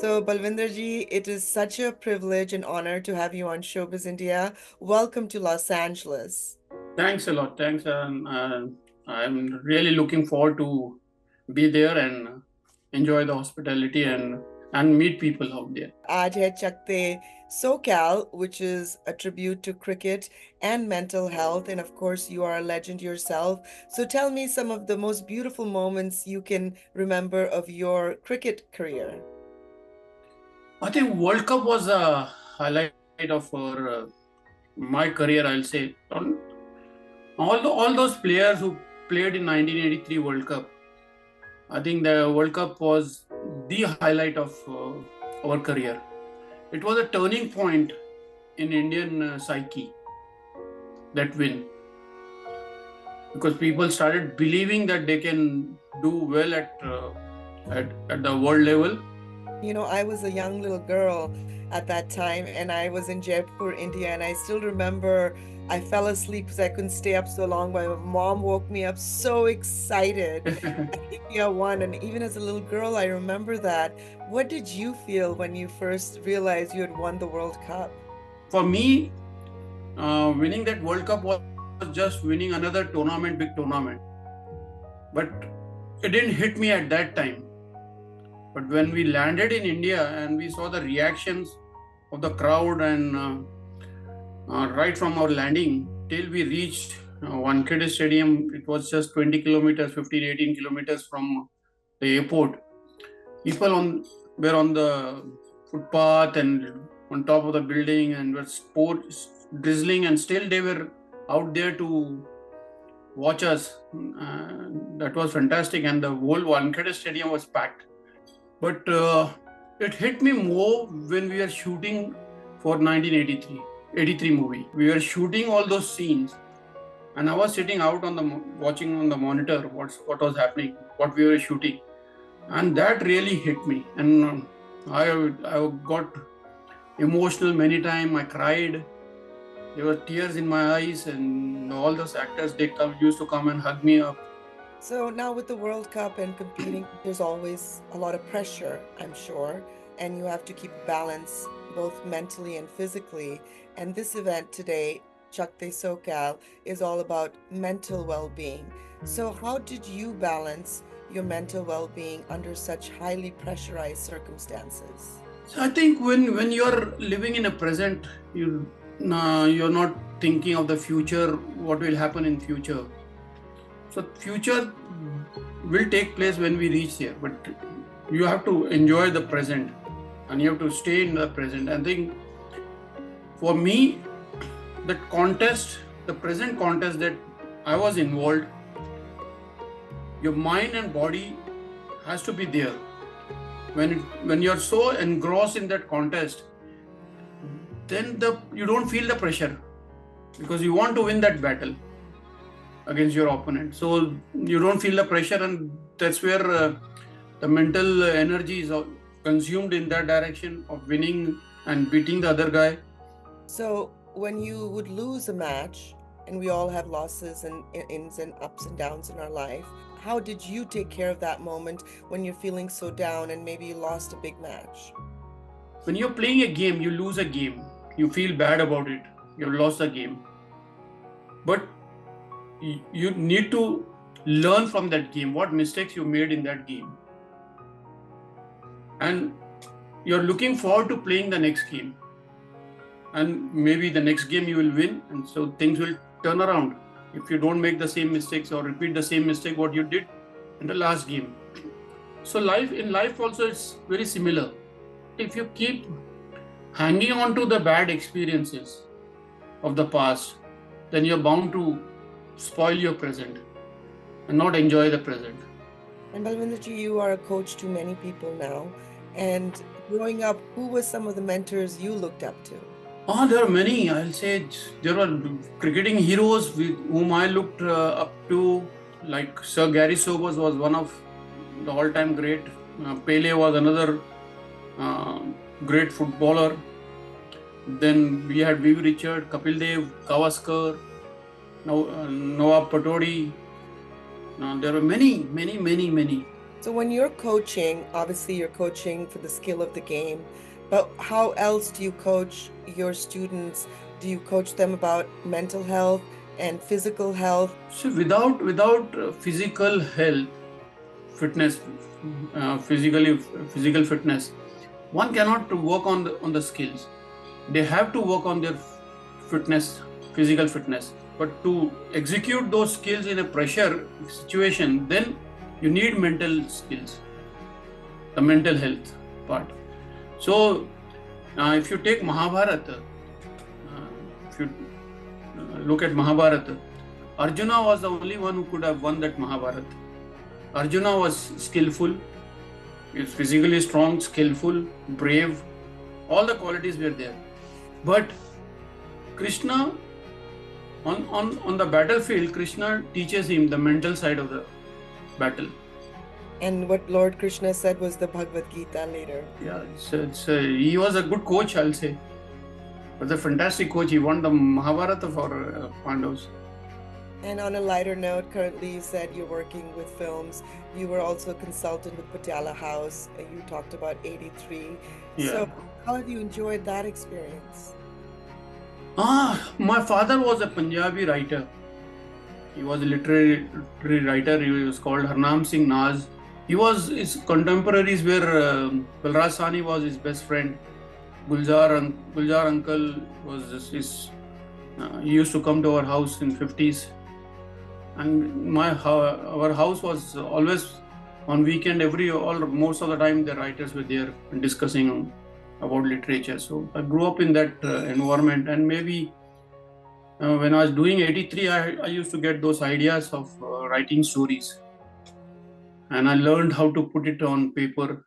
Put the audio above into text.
So, Balwinder ji, it is such a privilege and honor to have you on Showbiz India. Welcome to Los Angeles. Thanks a lot. Thanks. I'm really looking forward to be there and enjoy the hospitality and meet people out there. आज है चकते SoCal, which is a tribute to cricket and mental health. And of course, you are a legend yourself. So tell me some of the most beautiful moments you can remember of your cricket career. I think World Cup was a highlight of my career. I'll say all those players who played in 1983 World Cup. I think the World Cup was the highlight of our career. It was a turning point in Indian psyche, that win, because people started believing that they can do well at the world level. I was a young little girl at that time, and I was in Jaipur, India, and I still remember I fell asleep because I couldn't stay up so long. My mom woke me up so excited. India won, and even as a little girl, I remember that. What did you feel when you first realized you had won the World Cup? For me, winning that World Cup was just winning another tournament, big tournament. But it didn't hit me at that time. But when we landed in India and we saw the reactions of the crowd, and right from our landing till we reached Wankhede Stadium, it was just 20 kilometers, 15, 18 kilometers from the airport. People were on the footpath and on top of the building and were drizzling, and still they were out there to watch us. That was fantastic, and the whole Wankhede Stadium was packed. But it hit me more when we were shooting for 1983 movie. We were shooting all those scenes, and I was sitting out on the watching on the monitor what was happening, what we were shooting, and that really hit me. And I got emotional many times. I cried. There were tears in my eyes, and all those actors used to come and hug me up. So now with the World Cup and competing, there's always a lot of pressure, I'm sure, and you have to keep balance both mentally and physically. And this event today, Chakte SoCal, is all about mental well-being. So how did you balance your mental well-being under such highly pressurized circumstances? So I think when you're living in a present, you're not thinking of the future, what will happen in future. So future will take place when we reach there, but you have to enjoy the present and you have to stay in the present. I think for me, that contest, the present contest that I was involved, your mind and body has to be there. When you're so engrossed in that contest, then you don't feel the pressure because you want to win that battle against your opponent. So you don't feel the pressure, and that's where the mental energy is consumed in that direction of winning and beating the other guy. So when you would lose a match, and we all have losses and ins and ups and downs in our life, how did you take care of that moment when you're feeling so down and maybe you lost a big match? When you're playing a game, you lose a game, you feel bad about it, you've lost the game. But you need to learn from that game, what mistakes you made in that game. And you're looking forward to playing the next game. And maybe the next game you will win, and so things will turn around if you don't make the same mistakes or repeat the same mistake what you did in the last game. So in life also it's very similar. If you keep hanging on to the bad experiences of the past, then you're bound to spoil your present and not enjoy the present. And Balwinderji, you are a coach to many people now. And growing up, who were some of the mentors you looked up to? There are many. I'll say there were cricketing heroes whom I looked up to, like Sir Gary Sobers was one of the all-time great. Pele was another uh, great footballer. Then we had V. Richard, Kapil Dev, Gavaskar, Nawab Patodi. There were many, many, many, many. So when you're coaching, obviously you're coaching for the skill of the game, but how else do you coach your students? Do you coach them about mental health and physical health? So without physical health, fitness, physical fitness, one cannot work on the skills. They have to work on their fitness, physical fitness. But to execute those skills in a pressure situation, then you need mental skills, the mental health part. So if you take Mahabharata, if you look at Mahabharata, Arjuna was the only one who could have won that Mahabharata. Arjuna was skillful, he was physically strong, skillful, brave, all the qualities were there. But Krishna, on the battlefield, Krishna teaches him the mental side of the battle. And what Lord Krishna said was the Bhagavad Gita later. Yeah, he was a good coach, I'll say. He was a fantastic coach. He won the Mahabharata for Pandavas. And on a lighter note, currently you said you're working with films. You were also a consultant with Patiala House. You talked about 83. Yeah. So how have you enjoyed that experience? My father was a Punjabi writer. He was a literary writer. He was called Harnam Singh Naz. His contemporaries were Balraj Sahni was his best friend. Gulzar uncle was his. He used to come to our house in 50s. And our house was always on weekend. Most of the time the writers were there discussing about literature. So I grew up in that environment, and maybe when I was doing 83, I used to get those ideas of writing stories, and I learned how to put it on paper